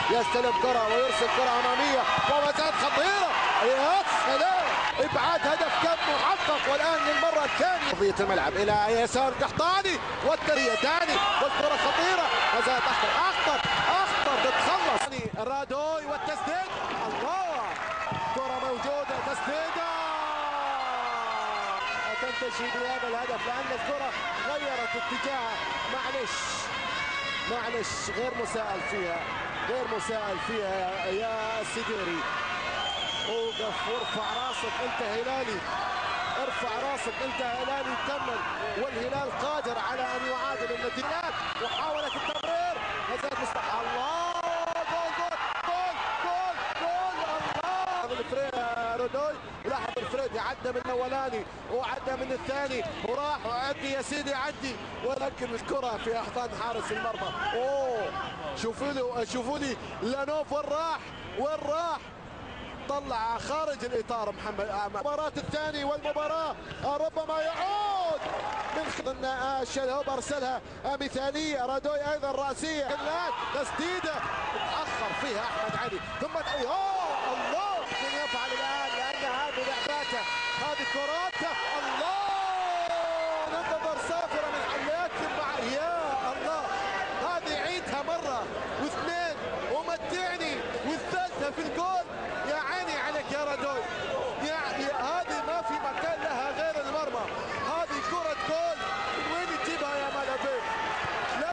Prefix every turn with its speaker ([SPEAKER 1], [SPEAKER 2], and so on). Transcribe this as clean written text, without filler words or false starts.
[SPEAKER 1] يستلم كرة ويرسل كرة أمامية ومسات خطيرة. يا سلام، ابعاد هدف كان محقق والان للمره الثانيه. قضيه الملعب الى يسار القحطاني والتريه ثاني والكره خطيره. ما زالت اخطر تتخلص الرادوي والتسديد. الله، كره موجوده، تسديده تنتهي بهذا الهدف لان الكره غيرت اتجاهها. معلش غير مساءل فيها يا السديري. اوقف وارفع راسك انت هلالي، ارفع راسك انت هلالي، كمل، والهلال قادر على ان يعادل النتيجه. وحاولت التمرير، ما زالت الله، جول الله. رودوي لاحظ الفريد عدى من الاولاني وعدى من الثاني وراح وعدي يا سيدي عدي، ولكن الكره في احضان حارس المرمى. اوه، شوفوا لي لانوف وين راح طلع خارج الاطار. محمد المباراة الثاني والمباراة ربما يعود من الشلهوب ارسلها مثالية. رادوي ايضا راسية، تسديدة تأخر فيها احمد علي ثم الله يفعل الان لان هذه لعباته، هذه كراته.